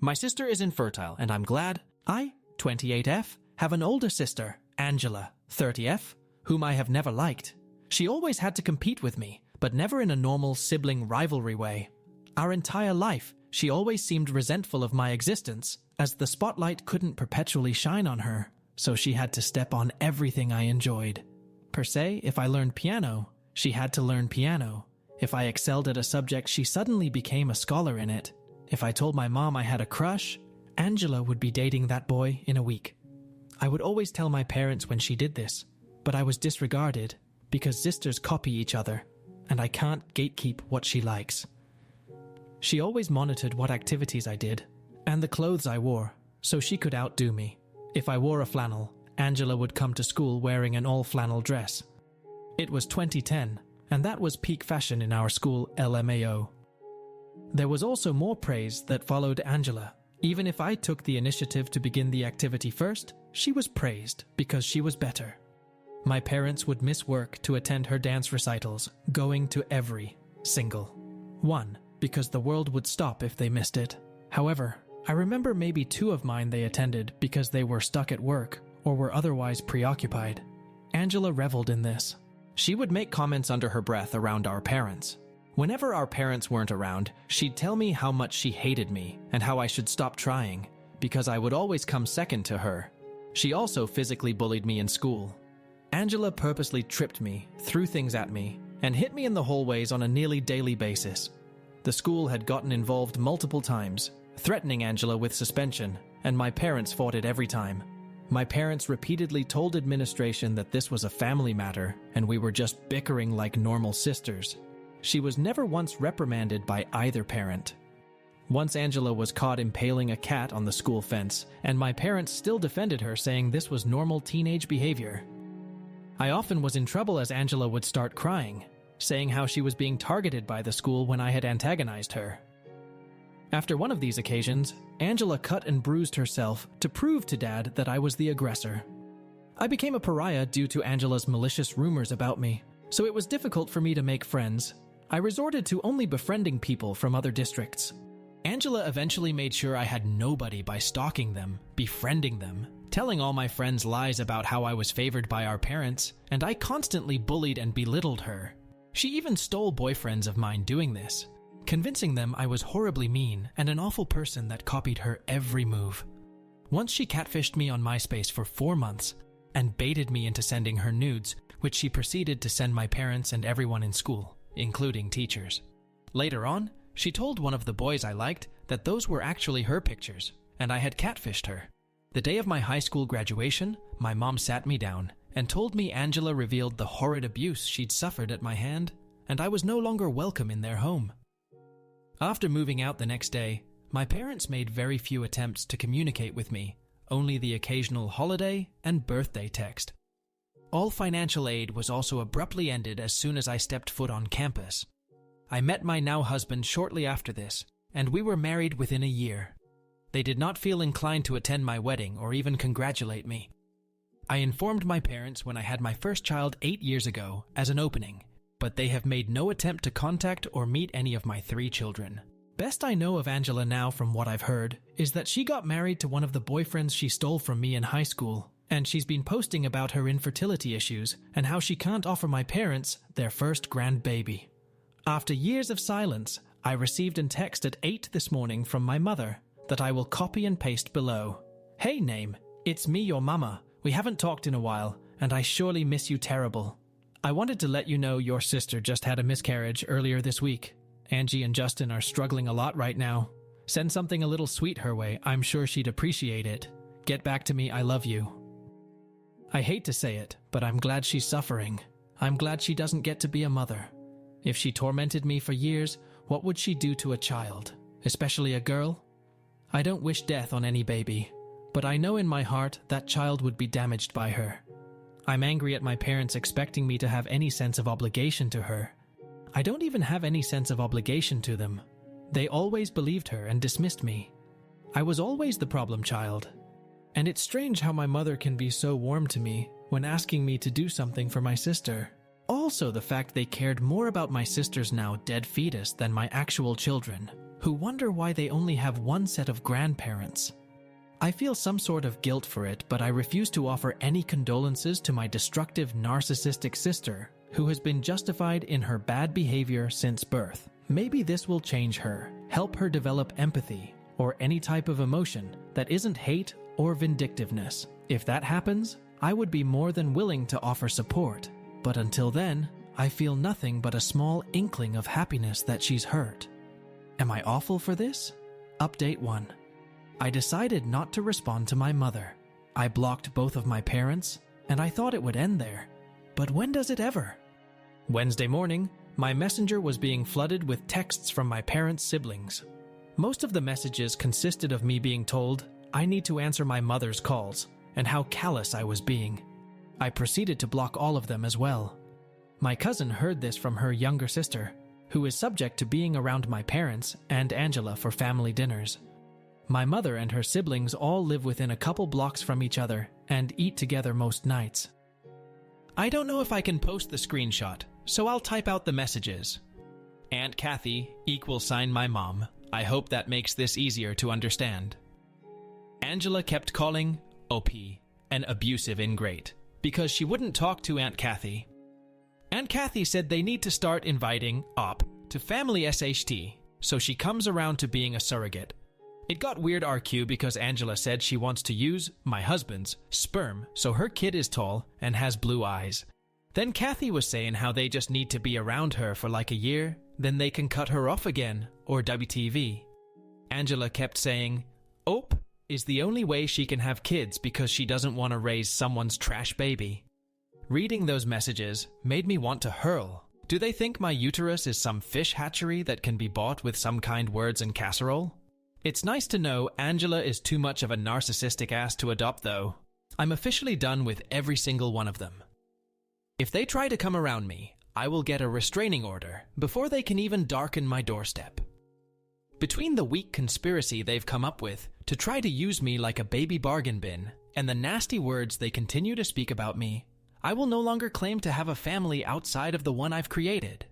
My sister is infertile, and I'm glad I, 28F, have an older sister, Angela, 30F, whom I have never liked. She always had to compete with me, but never in a normal sibling rivalry way. Our entire life, she always seemed resentful of my existence, as the spotlight couldn't perpetually shine on her, so she had to step on everything I enjoyed. Per se, if I learned piano, she had to learn piano. If I excelled at a subject, she suddenly became a scholar in it. If I told my mom I had a crush, Angela would be dating that boy in a week. I would always tell my parents when she did this, but I was disregarded because sisters copy each other, and I can't gatekeep what she likes. She always monitored what activities I did and the clothes I wore, so she could outdo me. If I wore a flannel, Angela would come to school wearing an all-flannel dress. It was 2010, and that was peak fashion in our school LMAO. There was also more praise that followed Angela. Even if I took the initiative to begin the activity first, she was praised because she was better. My parents would miss work to attend her dance recitals, going to every single one, because the world would stop if they missed it. However, I remember maybe 2 of mine they attended because they were stuck at work or were otherwise preoccupied. Angela reveled in this. She would make comments under her breath around our parents. Whenever our parents weren't around, she'd tell me how much she hated me and how I should stop trying, because I would always come second to her. She also physically bullied me in school. Angela purposely tripped me, threw things at me, and hit me in the hallways on a nearly daily basis. The school had gotten involved multiple times, threatening Angela with suspension, and my parents fought it every time. My parents repeatedly told administration that this was a family matter and we were just bickering like normal sisters. She was never once reprimanded by either parent. Once Angela was caught impaling a cat on the school fence, and my parents still defended her, saying this was normal teenage behavior. I often was in trouble as Angela would start crying, saying how she was being targeted by the school when I had antagonized her. After one of these occasions, Angela cut and bruised herself to prove to Dad that I was the aggressor. I became a pariah due to Angela's malicious rumors about me, so it was difficult for me to make friends. I resorted to only befriending people from other districts. Angela eventually made sure I had nobody by stalking them, befriending them, telling all my friends lies about how I was favored by our parents, and I constantly bullied and belittled her. She even stole boyfriends of mine doing this, convincing them I was horribly mean and an awful person that copied her every move. Once she catfished me on MySpace for 4 months and baited me into sending her nudes, which she proceeded to send my parents and everyone in school, including teachers. Later on, she told one of the boys I liked that those were actually her pictures, and I had catfished her. The day of my high school graduation, my mom sat me down and told me Angela revealed the horrid abuse she'd suffered at my hand, and I was no longer welcome in their home. After moving out the next day, my parents made very few attempts to communicate with me, only the occasional holiday and birthday text. All financial aid was also abruptly ended as soon as I stepped foot on campus. I met my now husband shortly after this, and we were married within a year. They did not feel inclined to attend my wedding or even congratulate me. I informed my parents when I had my first child 8 years ago as an opening, but they have made no attempt to contact or meet any of my 3 children. Best I know of Angela now from what I've heard is that she got married to one of the boyfriends she stole from me in high school, and she's been posting about her infertility issues and how she can't offer my parents their first grandbaby. After years of silence, I received a text at 8 this morning from my mother that I will copy and paste below. Hey name, it's me, your mama. We haven't talked in a while, and I surely miss you terrible. I wanted to let you know your sister just had a miscarriage earlier this week. Angie and Justin are struggling a lot right now. Send something a little sweet her way. I'm sure she'd appreciate it. Get back to me, I love you. I hate to say it, but I'm glad she's suffering. I'm glad she doesn't get to be a mother. If she tormented me for years, what would she do to a child, especially a girl? I don't wish death on any baby, but I know in my heart that child would be damaged by her. I'm angry at my parents expecting me to have any sense of obligation to her. I don't even have any sense of obligation to them. They always believed her and dismissed me. I was always the problem child. And it's strange how my mother can be so warm to me when asking me to do something for my sister. Also the fact they cared more about my sister's now dead fetus than my actual children. who wonder why they only have one set of grandparents. I feel some sort of guilt for it, but I refuse to offer any condolences to my destructive narcissistic sister, who has been justified in her bad behavior since birth. Maybe this will change her, help her develop empathy, or any type of emotion that isn't hate or vindictiveness. If that happens, I would be more than willing to offer support. But until then, I feel nothing but a small inkling of happiness that she's hurt. Am I awful for this? Update 1. I decided not to respond to my mother. I blocked both of my parents, and I thought it would end there. But when does it ever? Wednesday morning, my messenger was being flooded with texts from my parents' siblings. Most of the messages consisted of me being told I need to answer my mother's calls, and how callous I was being. I proceeded to block all of them as well. My cousin heard this from her younger sister, who is subject to being around my parents and Angela for family dinners. My mother and her siblings all live within a couple blocks from each other and eat together most nights. I don't know if I can post the screenshot, so I'll type out the messages. Aunt Kathy =, my mom. I hope that makes this easier to understand. Angela kept calling OP an abusive ingrate because she wouldn't talk to Aunt Kathy. Aunt Kathy said they need to start inviting OP to family SHT, so she comes around to being a surrogate. It got weird RQ because Angela said she wants to use my husband's sperm so her kid is tall and has blue eyes. Then Kathy was saying how they just need to be around her for like a year, then they can cut her off again, or WTV. Angela kept saying, OP is the only way she can have kids because she doesn't want to raise someone's trash baby. Reading those messages made me want to hurl. Do they think my uterus is some fish hatchery that can be bought with some kind words and casserole? It's nice to know Angela is too much of a narcissistic ass to adopt though. I'm officially done with every single one of them. If they try to come around me, I will get a restraining order before they can even darken my doorstep. Between the weak conspiracy they've come up with to try to use me like a baby bargain bin and the nasty words they continue to speak about me, I will no longer claim to have a family outside of the one I've created.